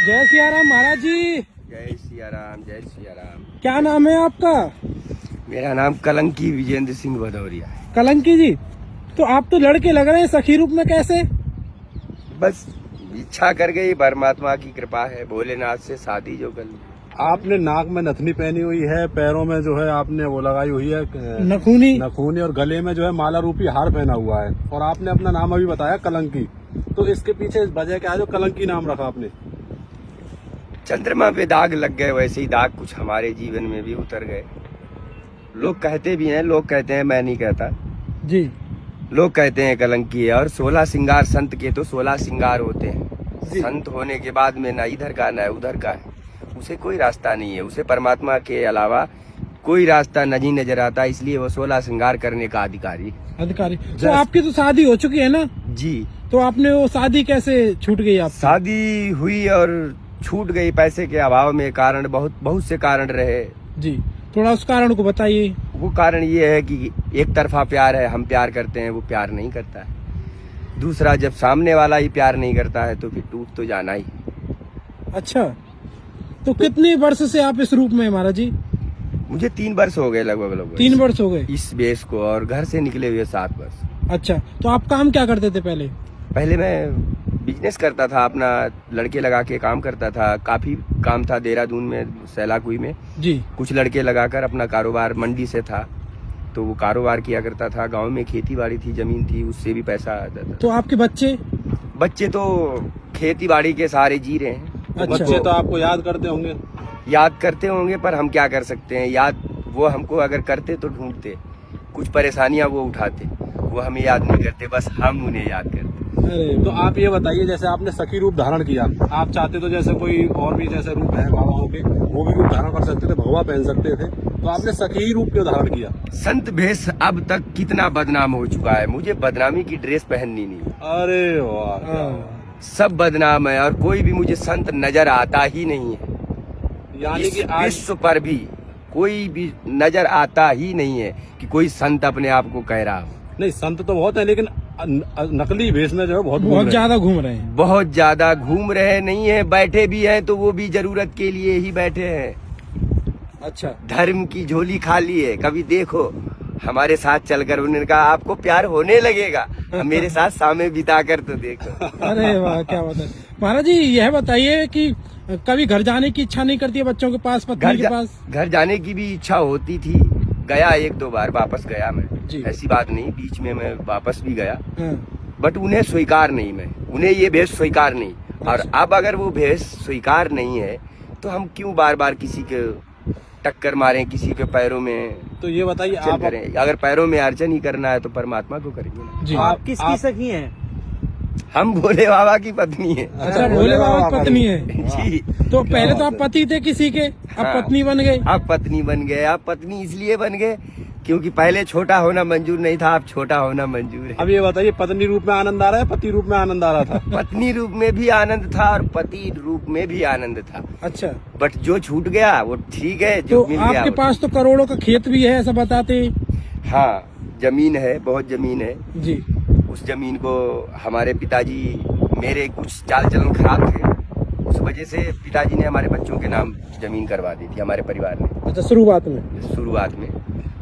जय सिया राम महाराज जी। जय सिया राम, जय सिया राम। क्या नाम है आपका? मेरा नाम कलंकी विजेंद्र सिंह भदौरिया है। कलंकी जी, तो आप तो लड़के लग रहे हैं, सखी रूप में कैसे? बस इच्छा कर गई, परमात्मा की कृपा है, भोलेनाथ से शादी जो कर ली। आपने नाक में नथनी पहनी हुई है, पैरों में जो है आपने वो लगाई हुई है नखूनी, और गले में जो है माला रूपी हार पहना हुआ है, और आपने अपना नाम अभी बताया कलंकी। तो इसके पीछे वजह क्या है जो कलंकी नाम रखा आपने? चंद्रमा पे दाग लग गए, वैसे ही दाग कुछ हमारे जीवन में भी उतर गए। लोग कहते भी हैं, लोग कहते हैं, मैं नहीं कहता जी। लोग कहते हैं कलंकी है। और 16 श्रृंगार संत के तो 16 श्रृंगार होते हैं। संत होने के बाद में ना इधर का ना उधर का है, उसे कोई रास्ता नहीं है, उसे परमात्मा के अलावा कोई रास्ता नहीं नजर आता, इसलिए वो 16 श्रृंगार करने का अधिकारी। तो आपकी तो शादी हो चुकी है ना जी। तो आपने वो शादी कैसे छूट गई? आप शादी हुई और छूट गई पैसे के अभाव में। कारण बहुत से कारण रहे जी, थोड़ा उस कारण को बताइए। वो कारण ये है कि एक तरफा प्यार है, हम प्यार करते हैं, वो प्यार नहीं करता है। दूसरा, जब सामने वाला ही प्यार नहीं करता है तो फिर टूट तो जाना ही। अच्छा, तो कितने वर्ष से आप इस रूप में हैं महाराज जी? मुझे 3 वर्ष हो गए लगभग 3 वर्ष हो गए इस बेस को, और घर से निकले हुए 7 वर्ष। अच्छा, तो आप काम क्या करते थे पहले? पहले मैं बिजनेस करता था, अपना लड़के लगा के काम करता था। काफी काम था देहरादून में, सैलाकुई में जी। कुछ लड़के लगाकर अपना कारोबार मंडी से था, तो वो कारोबार किया करता था। गांव में खेती बाड़ी थी, जमीन थी, उससे भी पैसा आता था। तो आपके बच्चे तो खेती बाड़ी के सहारे जी रहे हैं। अच्छा। बच्चे तो आपको याद करते होंगे? याद करते होंगे, पर हम क्या कर सकते हैं। याद वो हमको अगर करते तो ढूंढते, कुछ परेशानियां वो उठाते, वो हमें याद नहीं करते, बस हम उन्हें याद करते। अरे, तो आप ये बताइए, जैसे आपने सखी रूप धारण किया, आप चाहते तो जैसे कोई और भी जैसे रूप है बाबाओं के, वो भी रूप धारण कर सकते थे, भगवा पहन सकते थे, तो आपने सखी रूप क्यों धारण किया? संत भेष अब तक कितना बदनाम हो चुका है, मुझे बदनामी की ड्रेस पहननी नहीं। अरे वाह, सब बदनाम है और कोई भी मुझे संत नजर आता ही नहीं है। यानी कि आज विश्व पर भी कोई भी नजर आता ही नहीं है कि कोई संत अपने आप को कह रहा हो। नहीं, संत तो बहुत है, लेकिन नकली भेष में जो है बहुत ज्यादा घूम रहे हैं। बहुत ज्यादा घूम रहे नहीं है, बैठे भी हैं तो वो भी जरूरत के लिए ही बैठे हैं। अच्छा, धर्म की झोली खाली है। कभी देखो हमारे साथ चलकर, उन्होंने कहा आपको प्यार होने लगेगा, मेरे साथ समय बिताकर तो देखो। अरे वाह, क्या बात है महाराज जी। यह बताइए कि कभी घर जाने की इच्छा नहीं करती है बच्चों के पास, पत्नी के पास? घर जाने की भी इच्छा होती थी, गया 1-2 बार, वापस गया मैं, ऐसी बात नहीं, बीच में मैं वापस भी गया। बट उन्हें स्वीकार नहीं, मैं उन्हें ये भेष स्वीकार नहीं। और अब अगर वो भेष स्वीकार नहीं है तो हम क्यों बार बार किसी के टक्कर मारें, किसी के पैरों में? तो ये बताइए, आप करें, अगर पैरों में अर्चन ही करना है तो परमात्मा को करेंगे ना। जी। आप किसकी सखी हैं? हम भोले बाबा की पत्नी है। अच्छा, भोले बाबा की पत्नी है जी। तो पहले तो आप पति थे किसी के, अब हाँ। पत्नी बन गए। आप पत्नी बन गए। आप पत्नी इसलिए बन गए क्योंकि पहले छोटा होना मंजूर नहीं था, अब छोटा होना मंजूर है। अब ये बताइए, पत्नी रूप में आनंद आ रहा है, पति रूप में आनंद आ रहा था? पत्नी रूप में भी आनंद था और पति रूप में भी आनंद था। अच्छा, बट जो छूट गया वो ठीक है, तो जो मिल गया आपके वो पास तो करोड़ों का खेत भी है, ऐसा बताते? हाँ, जमीन है, बहुत जमीन है जी। उस जमीन को हमारे पिताजी, मेरे कुछ चाल चलन खराब थे, उस वजह से पिताजी ने हमारे बच्चों के नाम जमीन करवा दी थी, हमारे परिवार ने अच्छा, शुरुआत में।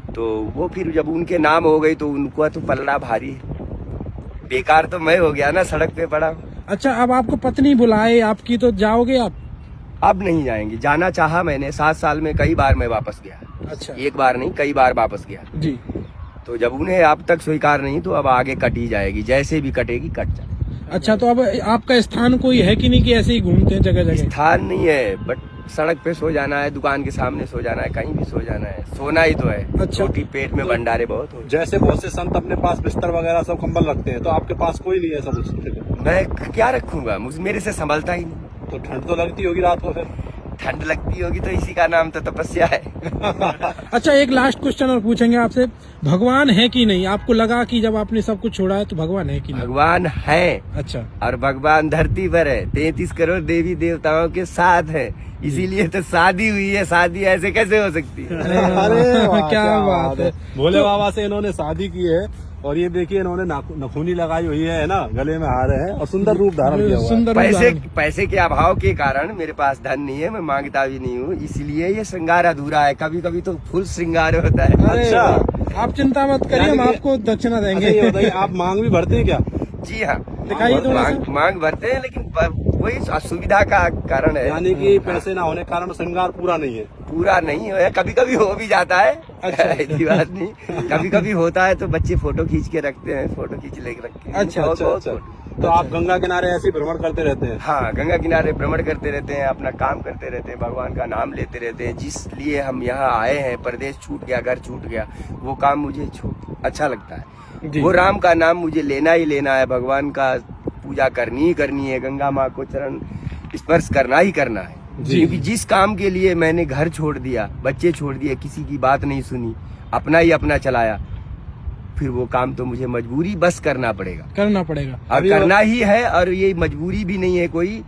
तो वो फिर जब उनके नाम हो गई तो उनको तो पलड़ा भारी है। बेकार तो मैं हो गया ना, सड़क पे पड़ा। अच्छा, अब आपको पत्नी बुलाए आपकी तो जाओगे आप? अब नहीं जाएंगे। जाना चाहा मैंने, 7 साल में कई बार मैं वापस गया। अच्छा, एक बार नहीं, कई बार वापस गया। जी। तो जब उन्हें अब तक स्वीकार नहीं, तो अब आगे कटी जाएगी, जैसे भी कटेगी कट जाए। अच्छा, तो अब आपका स्थान कोई है कि नहीं कि ऐसे ही घूमते हैं जगह जगह? स्थान नहीं है, बट सड़क पे सो जाना है, दुकान के सामने सो जाना है, कहीं भी सो जाना है, सोना ही तो है। अच्छा। छोटी पेट में भंडारे बहुत हो। जैसे बहुत से संत अपने पास बिस्तर वगैरह सब कंबल रखते हैं, तो आपके पास कोई नहीं है सब कुछ? मैं क्या रखूंगा, मेरे से संभलता ही नहीं। तो ठंड तो लगती होगी रात को? फिर ठंड लगती होगी तो इसी का नाम तो तपस्या है। अच्छा, एक लास्ट क्वेश्चन और पूछेंगे आपसे, भगवान है कि नहीं? आपको लगा कि जब आपने सब कुछ छोड़ा है तो भगवान है कि नहीं? भगवान है। अच्छा, और भगवान धरती पर है, 33 करोड़ देवी देवताओं के साथ है, इसीलिए तो शादी हुई है। शादी ऐसे कैसे हो सकती है? अरे वाह, क्या बात है। भोले बाबा से इन्होंने शादी की है, और ये देखिए इन्होंने नखूनी लगाई हुई है ना, गले में हार है और सुंदर रूप धारण किया हुआ है। पैसे के अभाव के कारण मेरे पास धन नहीं है, मैं मांगता भी नहीं हूँ, इसलिए ये श्रृंगार अधूरा है। कभी कभी तो फुल श्रृंगार होता है। अच्छा, आप चिंता मत करिए, हम आपको दक्षिणा देंगे। ये बताइए, आप मांग भी भरते हैं क्या? जी हाँ, दिखाइए थोड़ा सा। मांग भरते हैं, लेकिन वही असुविधा का कारण है। यानी कि पैसे ना होने के कारण श्रृंगार पूरा नहीं है। पूरा नहीं है, कभी कभी हो भी जाता है। अच्छा। ऐसी बात नहीं, कभी कभी होता है तो बच्चे फोटो खींच के रखते हैं, फोटो खींच लेके रखते हैं। अच्छा अच्छा अच्छा। तो आप गंगा किनारे ऐसे भ्रमण करते रहते हैं? हाँ, गंगा किनारे भ्रमण करते रहते हैं, अपना काम करते रहते हैं, भगवान का नाम लेते रहते हैं। जिस लिए हम यहाँ आए हैं, प्रदेश छूट गया, घर छूट गया, वो काम मुझे अच्छा लगता है। वो राम का नाम मुझे लेना ही लेना है, भगवान का पूजा करनी ही करनी है, गंगा माँ को चरण स्पर्श करना ही करना है। क्योंकि जिस काम के लिए मैंने घर छोड़ दिया, बच्चे छोड़ दिए, किसी की बात नहीं सुनी, अपना ही अपना चलाया, फिर वो काम तो मुझे मजबूरी बस करना पड़ेगा और करना ही है। और ये मजबूरी भी नहीं है कोई,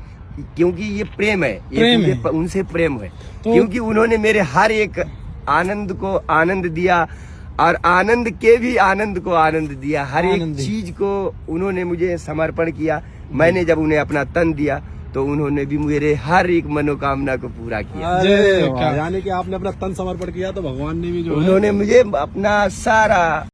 क्योंकि ये प्रेम है, ये उनसे प्रेम है। क्योंकि उन्होंने मेरे हर एक आनंद को आनंद दिया और आनंद के भी आनंद को आनंद दिया। हर एक चीज को उन्होंने मुझे समर्पण किया। मैंने जब उन्हें अपना तन दिया तो उन्होंने भी मेरे हर एक मनोकामना को पूरा किया। यानी कि आपने अपना तन समर्पण किया तो भगवान ने भी जो उन्होंने मुझे अपना सारा